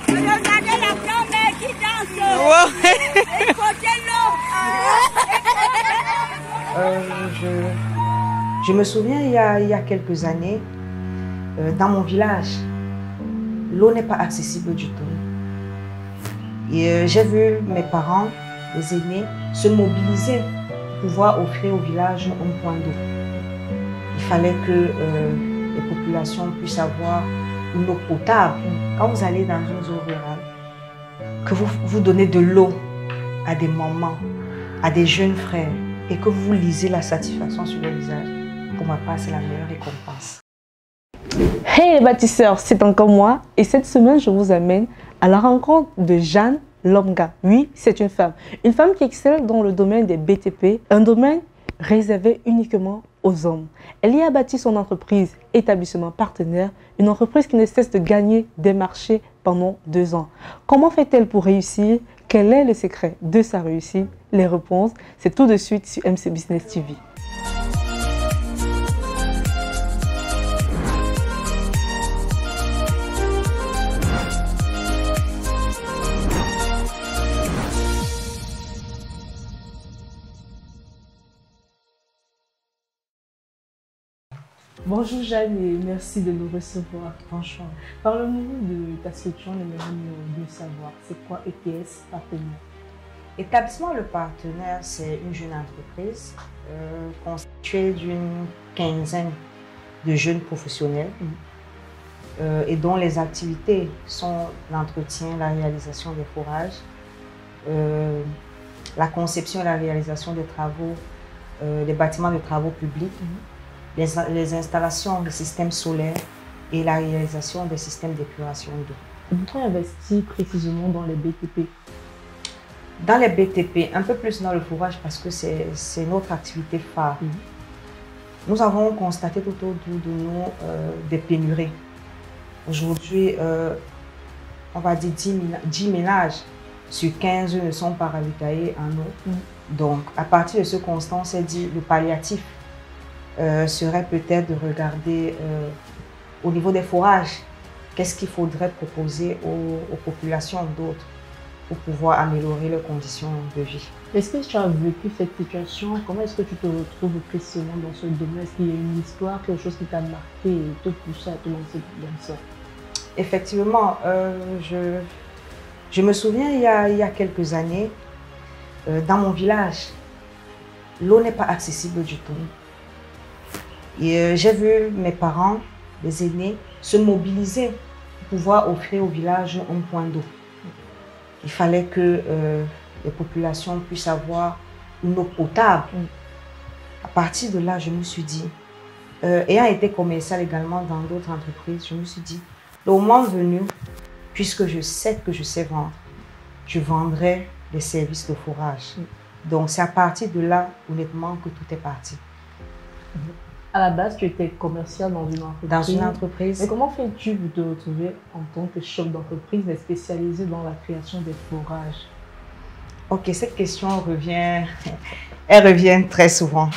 Regardez la grand-mère qui danse. Je me souviens, il y a quelques années, dans mon village, l'eau n'est pas accessible du tout. Et j'ai vu mes parents, les aînés, se mobiliser pour pouvoir offrir au village un point d'eau. Il fallait que les populations puissent avoir une eau potable. Quand vous allez dans une zone rurale, que vous donnez de l'eau à des mamans, à des jeunes frères, et que vous lisez la satisfaction sur le visage, pour ma part, c'est la meilleure récompense. Hey les bâtisseurs, c'est encore moi et cette semaine je vous amène à la rencontre de Jeanne Lomga. Oui, c'est une femme qui excelle dans le domaine des BTP, un domaine réservé uniquement aux hommes. Elle y a bâti son entreprise Établissement Partenaire, une entreprise qui ne cesse de gagner des marchés pendant 2 ans. Comment fait-elle pour réussir? Quel est le secret de sa réussite? Les réponses, c'est tout de suite sur MC Business TV. Bonjour Jeanne et merci de nous recevoir. Bonjour. Parle-nous de ta structure, on aimerait mieux savoir. C'est quoi ETS Partenaire? Établissement Le Partenaire, c'est une jeune entreprise constituée d'une quinzaine de jeunes professionnels et dont les activités sont l'entretien, la réalisation des forages, la conception et la réalisation des travaux, des bâtiments de travaux publics, les installations des systèmes solaires et la réalisation des systèmes d'épuration d'eau. Pourquoi investir précisément dans les BTP? Dans les BTP, un peu plus dans le fourrage parce que c'est notre activité phare. Nous avons constaté tout autour de nous des pénuries. Aujourd'hui, on va dire 10 ménages sur 15 ne sont pas ravitaillés en eau. Donc, à partir de ce constat, on s'est dit le palliatif serait peut-être de regarder au niveau des forages, qu'est-ce qu'il faudrait proposer aux populations d'autres pour pouvoir améliorer leurs conditions de vie. Est-ce que tu as vécu cette situation? Comment est-ce que tu te retrouves précisément dans ce domaine? Est-ce qu'il y a une histoire, quelque chose qui t'a marqué et te poussé à te lancer dans ça? Effectivement, je me souviens il y a quelques années, dans mon village, l'eau n'est pas accessible du tout. Et j'ai vu mes parents, les aînés, se mobiliser pour pouvoir offrir au village un point d'eau. Il fallait que les populations puissent avoir une eau potable. À partir de là, je me suis dit, ayant été commercial également dans d'autres entreprises, je me suis dit, le moment venu, puisque je sais que je sais vendre, je vendrai des services de forage. Donc c'est à partir de là, honnêtement, que tout est parti. À la base, tu étais commercial dans une entreprise. Dans une entreprise. Mais comment fais-tu pour te retrouver en tant que chef d'entreprise, mais spécialisé dans la création des forages? Ok, cette question revient, elle revient très souvent.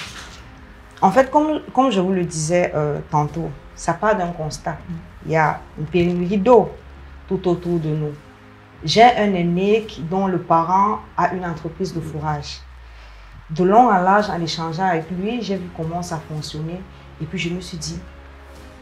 En fait, comme je vous le disais tantôt, ça part d'un constat. Il y a une pénurie d'eau tout autour de nous. J'ai un aîné dont le parent a une entreprise de fourrage. De long en large, en échangeant avec lui, j'ai vu comment ça fonctionnait. Et puis je me suis dit,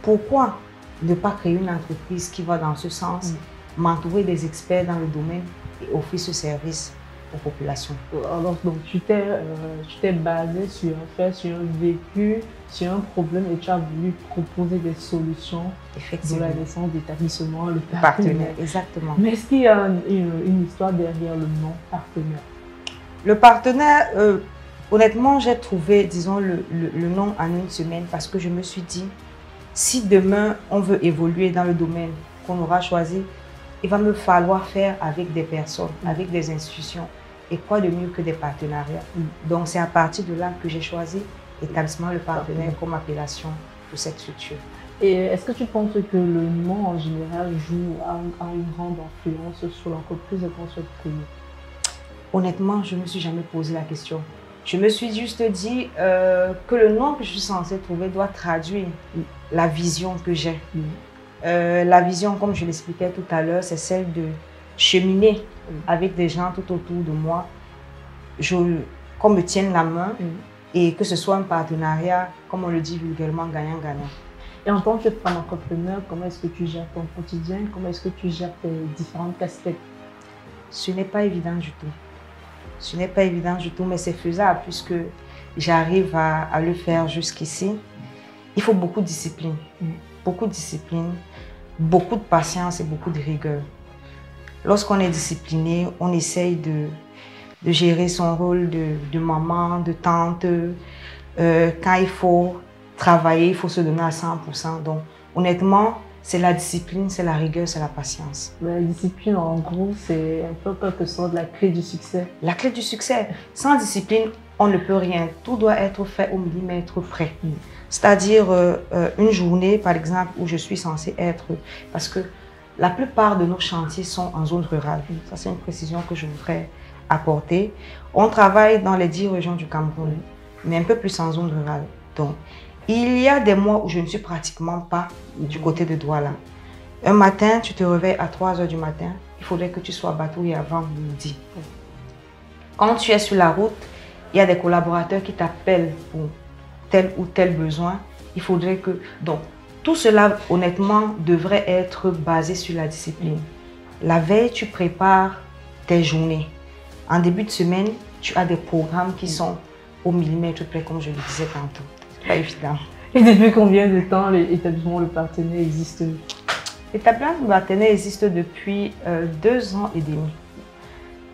pourquoi ne pas créer une entreprise qui va dans ce sens, m'entourer des experts dans le domaine et offrir ce service aux populations. Alors, donc, tu t'es basé sur un fait, sur un vécu, sur un problème et tu as voulu proposer des solutions de la naissance d'établissement, le partenaire. Exactement. Mais est-ce qu'il y a une histoire derrière le nom partenaire? Le partenaire, honnêtement, j'ai trouvé, disons, le nom en une semaine parce que je me suis dit, si demain on veut évoluer dans le domaine qu'on aura choisi, il va me falloir faire avec des personnes, avec des institutions. Et quoi de mieux que des partenariats? Donc c'est à partir de là que j'ai choisi Établissement Le Partenaire comme appellation pour cette structure. Et est-ce que tu penses que le nom en général joue a une grande influence sur l'entreprise qu'on souhaite créer? Honnêtement, je ne me suis jamais posé la question. Je me suis juste dit que le nom que je suis censée trouver doit traduire la vision que j'ai. La vision, comme je l'expliquais tout à l'heure, c'est celle de cheminer avec des gens tout autour de moi, qu'on me tienne la main et que ce soit un partenariat, comme on le dit vulgairement, gagnant-gagnant. Et en tant que femme entrepreneur, comment est-ce que tu gères ton quotidien? Comment est-ce que tu gères tes différentes casquettes? Ce n'est pas évident du tout. Ce n'est pas évident du tout, mais c'est faisable puisque j'arrive à le faire jusqu'ici. Il faut beaucoup de discipline. Beaucoup de discipline, beaucoup de patience et beaucoup de rigueur. Lorsqu'on est discipliné, on essaye de gérer son rôle de maman, de tante. Quand il faut travailler, il faut se donner à 100%. Donc, honnêtement, c'est la discipline, c'est la rigueur, c'est la patience. La discipline, en gros, c'est un peu quelque sorte la clé du succès. La clé du succès. Sans discipline, on ne peut rien. Tout doit être fait au millimètre près. C'est-à-dire une journée, par exemple, où je suis censée être... Parce que la plupart de nos chantiers sont en zone rurale. Ça, c'est une précision que je voudrais apporter. On travaille dans les 10 régions du Cameroun, mais un peu plus en zone rurale. Donc, il y a des mois où je ne suis pratiquement pas du côté de Douala. Un matin, tu te réveilles à 3 h du matin. Il faudrait que tu sois batouillé avant midi. Quand tu es sur la route, il y a des collaborateurs qui t'appellent pour tel ou tel besoin. Il faudrait que... Donc, tout cela, honnêtement, devrait être basé sur la discipline. La veille, tu prépares tes journées. En début de semaine, tu as des programmes qui sont au millimètre près, comme je le disais tantôt. C'est pas évident. Et depuis combien de temps l'établissement Le Partenaire existe? L'établissement Le Partenaire existe depuis 2 ans et demi.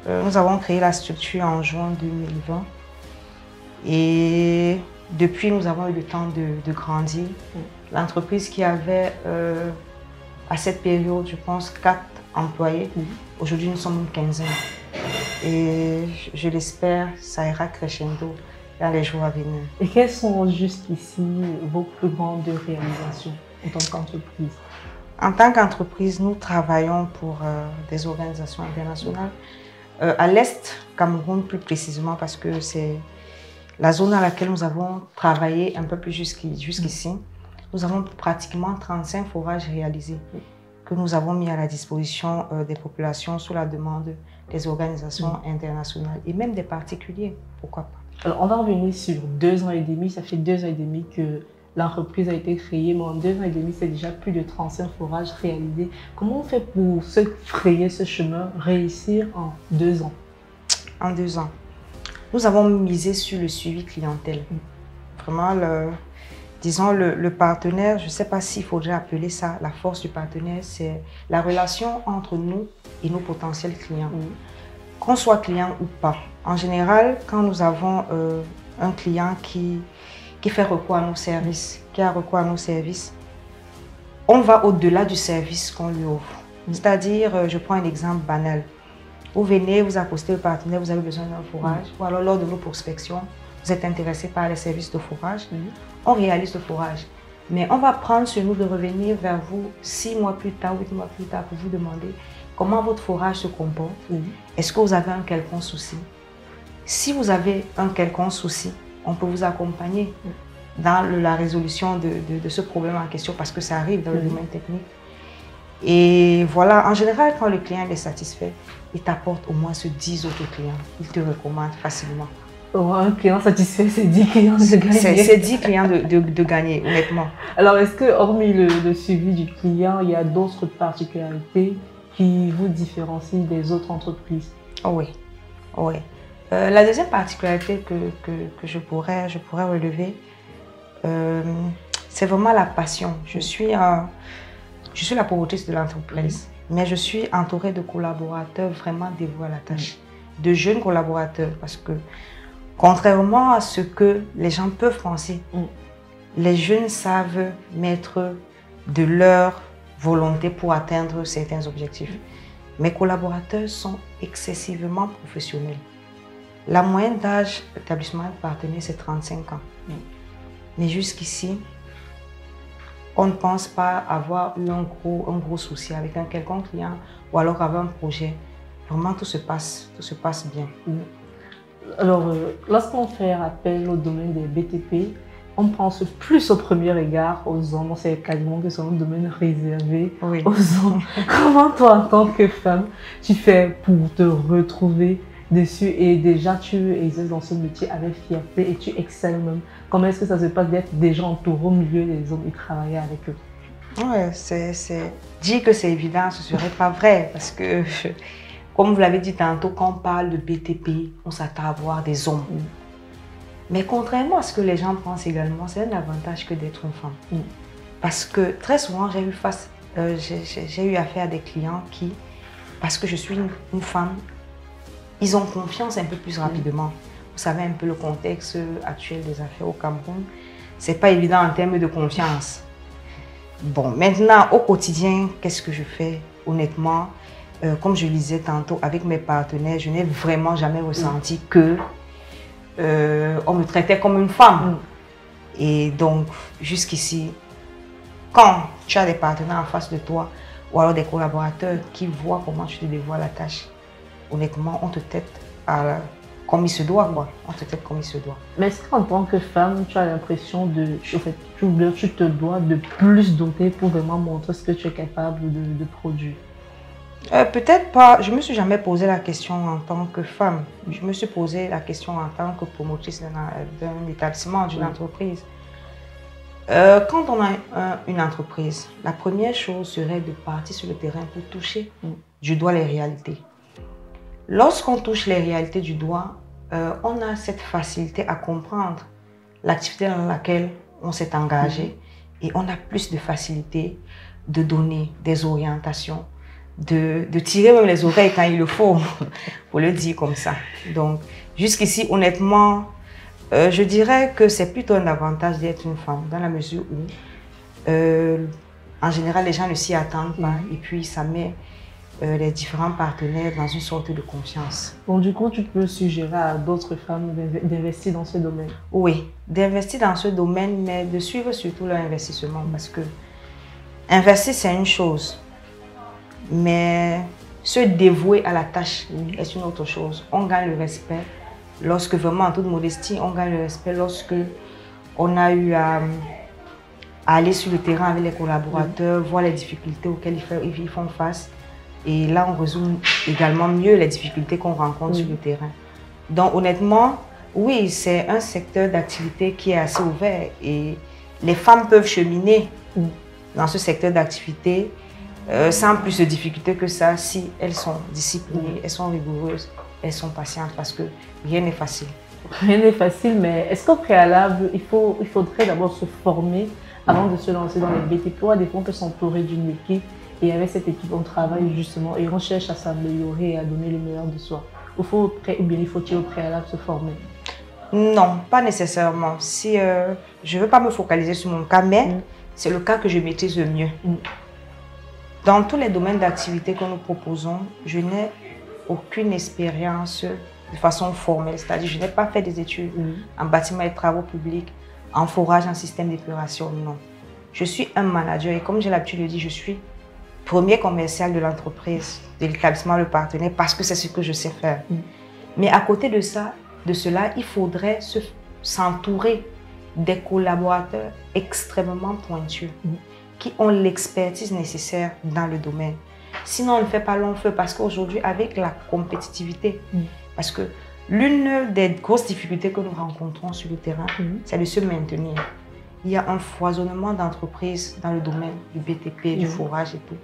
Nous avons créé la structure en juin 2020. Et depuis, nous avons eu le temps de grandir. L'entreprise qui avait, à cette période, je pense, 4 employés. Aujourd'hui, nous sommes une quinzaine. Et je l'espère, ça ira crescendo dans les jours à venir. Et quelles sont jusqu'ici vos plus grandes réalisations en tant qu'entreprise? En tant qu'entreprise, nous travaillons pour des organisations internationales. À l'Est, Cameroun plus précisément, parce que c'est la zone dans laquelle nous avons travaillé un peu plus jusqu'ici. Nous avons pratiquement 35 forages réalisés que nous avons mis à la disposition des populations sous la demande des organisations internationales et même des particuliers, pourquoi pas. Alors, on va revenir sur 2 ans et demi. Ça fait 2 ans et demi que l'entreprise a été créée, mais en 2 ans et demi, c'est déjà plus de 35 forages réalisés. Comment on fait pour se frayer ce chemin, réussir en 2 ans? En 2 ans, nous avons misé sur le suivi clientèle. Vraiment, disons, le partenaire, je ne sais pas s'il faudrait appeler ça la force du partenaire, c'est la relation entre nous et nos potentiels clients. Qu'on soit client ou pas. En général, quand nous avons un client qui fait recours à nos services, qui a recours à nos services, on va au-delà du service qu'on lui offre. C'est-à-dire, je prends un exemple banal. Vous venez, vous accostez au partenaire, vous avez besoin d'un forage, ou alors lors de nos prospections, vous êtes intéressé par les services de forage, on réalise le forage. Mais on va prendre sur nous de revenir vers vous 6 mois plus tard, 8 mois plus tard, pour vous demander comment votre forage se comporte. Est-ce que vous avez un quelconque souci? Si vous avez un quelconque souci, on peut vous accompagner dans la résolution de ce problème en question parce que ça arrive dans le domaine technique. Et voilà, en général, quand le client est satisfait, il t'apporte au moins 10 autres clients. Il te recommande facilement. Un client satisfait, c'est 10 clients de gagner. C'est 10 clients de gagner, honnêtement. Alors, est-ce que, hormis le suivi du client, il y a d'autres particularités qui vous différencient des autres entreprises? Oh oui, oh oui. La deuxième particularité que je pourrais relever, c'est vraiment la passion. Je suis la promotrice de l'entreprise, mais je suis entourée de collaborateurs vraiment dévoués à la tâche, de jeunes collaborateurs, parce que contrairement à ce que les gens peuvent penser, les jeunes savent mettre de leur volonté pour atteindre certains objectifs. Mes collaborateurs sont excessivement professionnels. La moyenne d'âge d'établissement partenaire, c'est 35 ans. Mais jusqu'ici, on ne pense pas avoir eu un gros souci avec un quelconque client ou alors avec un projet. Vraiment, tout se passe bien. Alors, lorsqu'on fait appel au domaine des BTP, on pense plus au premier regard aux hommes, c'est quasiment que c'est un domaine réservé Oui. aux hommes. Comment toi, en tant que femme, tu fais pour te retrouver dessus et déjà tu exerces dans ce métier avec fierté et tu excelles même? Comment est-ce que ça se passe d'être déjà entouré au milieu des hommes et travailler avec eux? Ouais, dire que c'est évident, ce ne serait pas vrai parce que, comme vous l'avez dit tantôt, quand on parle de BTP, on s'attend à voir des hommes. Mais contrairement à ce que les gens pensent également, c'est un avantage que d'être une femme. Parce que très souvent, j'ai eu affaire à des clients qui, parce que je suis une femme, ils ont confiance un peu plus rapidement. Vous savez un peu le contexte actuel des affaires au Cameroun. C'est pas évident en termes de confiance. Bon, maintenant, au quotidien, qu'est-ce que je fais? Honnêtement, comme je le disais tantôt, avec mes partenaires, je n'ai vraiment jamais ressenti que on me traitait comme une femme. Et donc, jusqu'ici, quand tu as des partenaires en face de toi, ou alors des collaborateurs qui voient comment tu te dévoiles la tâche, honnêtement, on te traite comme il se doit, quoi. On te traite comme il se doit. Mais est-ce qu'en tant que femme, tu as l'impression de... En fait, tu te dois de plus doter pour vraiment montrer ce que tu es capable de produire? Peut-être pas. Je ne me suis jamais posé la question en tant que femme. Je me suis posé la question en tant que promotrice d'un établissement, d'une entreprise. Quand on a une entreprise, la première chose serait de partir sur le terrain pour toucher du doigt les réalités. Lorsqu'on touche les réalités du doigt, on a cette facilité à comprendre l'activité dans laquelle on s'est engagé et on a plus de facilité de donner des orientations, de tirer même les oreilles quand il le faut, pour le dire comme ça. Donc, jusqu'ici, honnêtement, je dirais que c'est plutôt un avantage d'être une femme, dans la mesure où, en général, les gens ne s'y attendent pas et puis ça met les différents partenaires dans une sorte de confiance. Bon, du coup, tu peux suggérer à d'autres femmes d'investir dans ce domaine? Oui, d'investir dans ce domaine, mais de suivre surtout leur investissement parce que investir, c'est une chose, mais se dévouer à la tâche est une autre chose. On gagne le respect lorsque, vraiment en toute modestie, on gagne le respect lorsque on a eu à aller sur le terrain avec les collaborateurs, voir les difficultés auxquelles ils font face. Et là, on résout également mieux les difficultés qu'on rencontre sur le terrain. Donc, honnêtement, oui, c'est un secteur d'activité qui est assez ouvert et les femmes peuvent cheminer dans ce secteur d'activité sans plus de difficultés que ça si elles sont disciplinées, elles sont rigoureuses, elles sont patientes parce que rien n'est facile. Rien n'est facile, mais est-ce qu'au préalable, il faudrait d'abord se former avant de se lancer dans les BTP? Des fois, on peut s'entourer d'une équipe. Et avec cette équipe, on travaille justement et on cherche à s'améliorer et à donner le meilleur de soi. Il faut-il au préalable se former? Non, pas nécessairement. Si, je ne veux pas me focaliser sur mon cas, mais c'est le cas que je maîtrise le mieux. Dans tous les domaines d'activité que nous proposons, je n'ai aucune expérience de façon formelle. C'est-à-dire, je n'ai pas fait des études en bâtiment et travaux publics, en forage, en système d'épuration, non. Je suis un manager et comme j'ai l'habitude de dire, je suis premier commercial de l'entreprise, de l'établissement, le partenaire, parce que c'est ce que je sais faire. Mais à côté de cela, il faudrait s'entourer des collaborateurs extrêmement pointus, qui ont l'expertise nécessaire dans le domaine. Sinon, on ne fait pas long feu, parce qu'aujourd'hui, avec la compétitivité, parce que l'une des grosses difficultés que nous rencontrons sur le terrain, c'est de se maintenir. Il y a un foisonnement d'entreprises dans le domaine du BTP, du forage et tout.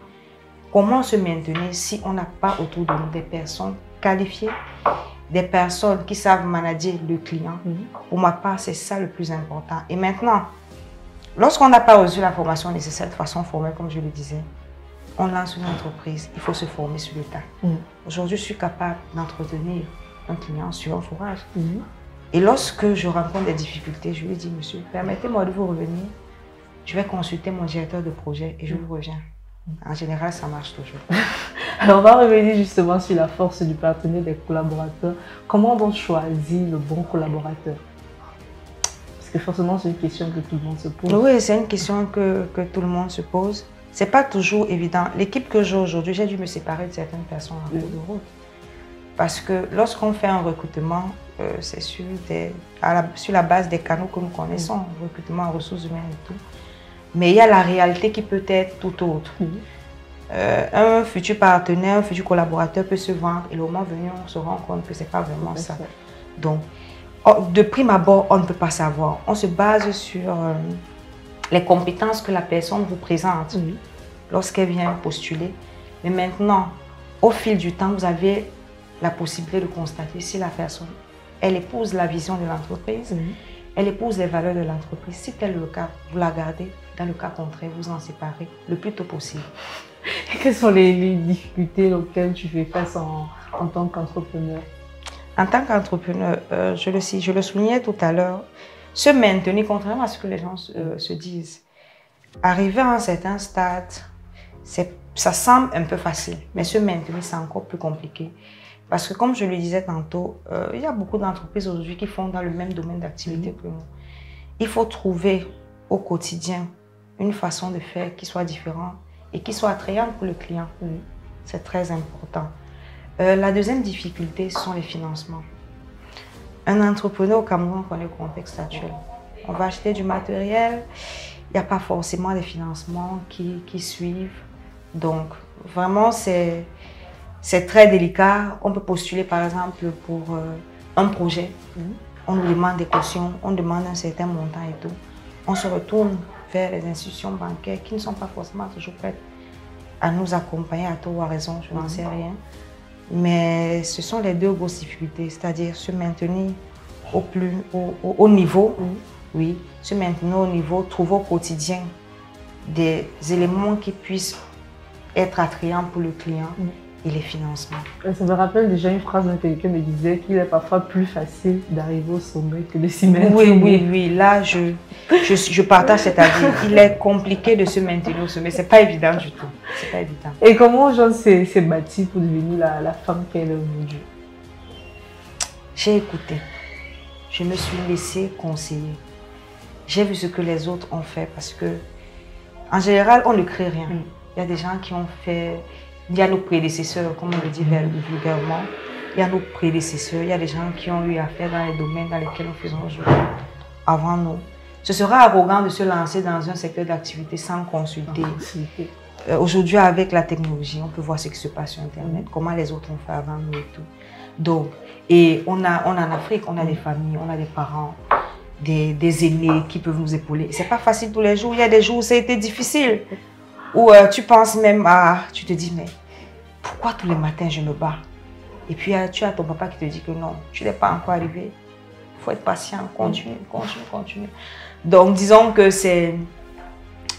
Comment se maintenir si on n'a pas autour de nous des personnes qualifiées, des personnes qui savent manager le client? Pour ma part, c'est ça le plus important. Et maintenant, lorsqu'on n'a pas reçu la formation nécessaire de façon formelle, comme je le disais, on lance une entreprise, il faut se former sur le tas. Aujourd'hui, je suis capable d'entretenir un client sur un forage. Et lorsque je rencontre des difficultés, je lui dis, monsieur, permettez-moi de vous revenir. Je vais consulter mon directeur de projet et je vous reviens. En général, ça marche toujours. Alors, on va revenir justement sur la force du partenaire, des collaborateurs. Comment on choisit le bon collaborateur? Parce que forcément, c'est une question que tout le monde se pose. Oui, c'est une question que tout le monde se pose. Ce n'est pas toujours évident. L'équipe que j'ai aujourd'hui, j'ai dû me séparer de certaines personnes en cours de route. Parce que lorsqu'on fait un recrutement, c'est sur la base des canaux que nous connaissons, recrutement en ressources humaines et tout. Mais il y a la réalité qui peut être tout autre. Un futur partenaire, un futur collaborateur peut se vendre et le moment venu, on se rend compte que ce n'est pas vraiment ça. Donc, de prime abord, on ne peut pas savoir. On se base sur les compétences que la personne vous présente lorsqu'elle vient postuler. Mais maintenant, au fil du temps, vous avez la possibilité de constater si la personne, elle épouse la vision de l'entreprise, elle épouse les valeurs de l'entreprise. Si tel est le cas, vous la gardez. Dans le cas contraire, vous en séparez le plus tôt possible. Quelles sont les difficultés auxquelles tu fais face en tant qu'entrepreneur? En tant qu'entrepreneur, je le soulignais tout à l'heure, se maintenir, contrairement à ce que les gens se disent, arriver à un certain stade, ça semble un peu facile, mais se maintenir, c'est encore plus compliqué. Parce que comme je le disais tantôt, il y a beaucoup d'entreprises aujourd'hui qui font dans le même domaine d'activité que nous. Il faut trouver au quotidien une façon de faire qui soit différente et qui soit attrayante pour le client. C'est très important. La deuxième difficulté, ce sont les financements. Un entrepreneur au Cameroun connaît le contexte actuel. On va acheter du matériel, il n'y a pas forcément des financements qui suivent. Donc, vraiment, c'est très délicat. On peut postuler, par exemple, pour un projet. On nous demande des cautions, on demande un certain montant et tout. On se retourne vers les institutions bancaires qui ne sont pas forcément toujours prêtes à nous accompagner à tort ou à raison, je n'en sais rien. Mais ce sont les deux grosses difficultés, c'est-à-dire se maintenir au niveau, oui, se maintenir au niveau, trouver au quotidien des éléments qui puissent être attrayants pour le client et les financements. Ça me rappelle déjà une phrase d'un quelqu'un me disait qu'il est parfois plus facile d'arriver au sommet que de s'y maintenir. Oui, là je partage cet avis. Il est compliqué de se maintenir au sommet, c'est pas évident du tout. C'est pas évident. Et comment Jeanne s'est bâtie pour devenir la femme qu'elle est aujourd'hui? J'ai écouté, je me suis laissée conseiller. J'ai vu ce que les autres ont fait parce que, en général, on ne crée rien. Il y a des gens qui ont fait. Il y a nos prédécesseurs, comme on le dit vulgairement. Il y a nos prédécesseurs, il y a des gens qui ont eu affaire dans les domaines dans lesquels nous faisons aujourd'hui avant nous. Ce serait arrogant de se lancer dans un secteur d'activité sans consulter. Aujourd'hui, avec la technologie, on peut voir ce qui se passe sur Internet, comment les autres ont fait avant nous et tout. Donc, et on en Afrique, on a des familles, on a des parents, des aînés qui peuvent nous épauler. C'est pas facile tous les jours. Il y a des jours où ça a été difficile. Où tu penses même à... Tu te dis, mais pourquoi tous les matins je me bats? Et puis tu as ton papa qui te dit que non, tu n'es pas encore arrivé. Il faut être patient, continue. Donc disons que c'est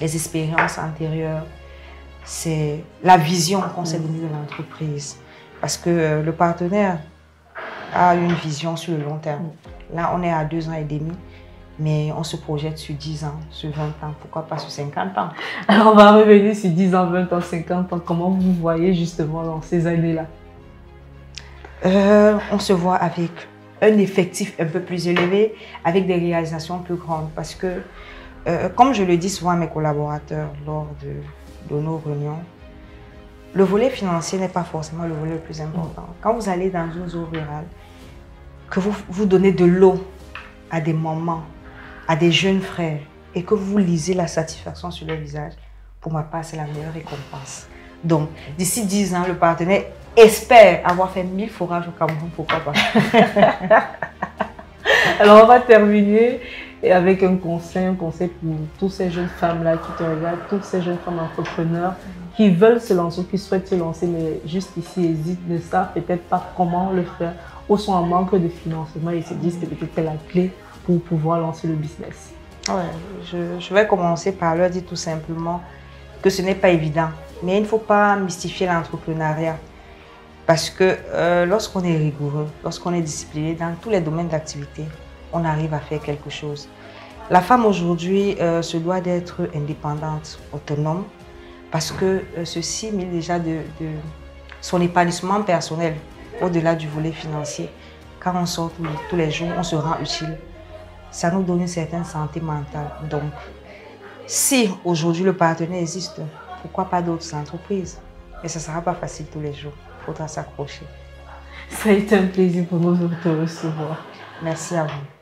les expériences antérieures, c'est la vision qu'on s'est donnée de l'entreprise. Parce que le partenaire a une vision sur le long terme. Là, on est à 2 ans et demi. Mais on se projette sur 10 ans, sur 20 ans, pourquoi pas sur 50 ans. Alors on va revenir sur 10 ans, 20 ans, 50 ans. Comment vous voyez justement dans ces années-là? On se voit avec un effectif un peu plus élevé, avec des réalisations plus grandes. Parce que, comme je le dis souvent à mes collaborateurs lors de nos réunions, le volet financier n'est pas forcément le volet le plus important. Quand vous allez dans une zone rurale, que vous donnez de l'eau à des mamans, à des jeunes frères, et que vous lisez la satisfaction sur leur visage, pour ma part, c'est la meilleure récompense. Donc, d'ici 10 ans, le partenaire espère avoir fait 1000 forages au Cameroun, pourquoi pas. Alors, on va terminer avec un conseil pour toutes ces jeunes femmes-là qui te regardent, toutes ces jeunes femmes entrepreneurs qui veulent se lancer, qui souhaitent se lancer, mais juste ici hésitent, ne savent peut-être pas comment le faire, ou sont en manque de financement et se disent que peut-être c'est la clé pour pouvoir lancer le business. Ouais, je vais commencer par leur dire tout simplement que ce n'est pas évident. Mais il ne faut pas mystifier l'entrepreneuriat. Parce que lorsqu'on est rigoureux, lorsqu'on est discipliné dans tous les domaines d'activité, on arrive à faire quelque chose. La femme aujourd'hui se doit d'être indépendante, autonome, parce que ceci met déjà de son épanouissement personnel au-delà du volet financier. Quand on sort tous les jours, on se rend utile. Ça nous donne une certaine santé mentale. Donc, si aujourd'hui le partenaire existe, pourquoi pas d'autres entreprises? Mais ça ne sera pas facile tous les jours. Il faudra s'accrocher. Ça a été un plaisir pour nous de te recevoir. Merci à vous.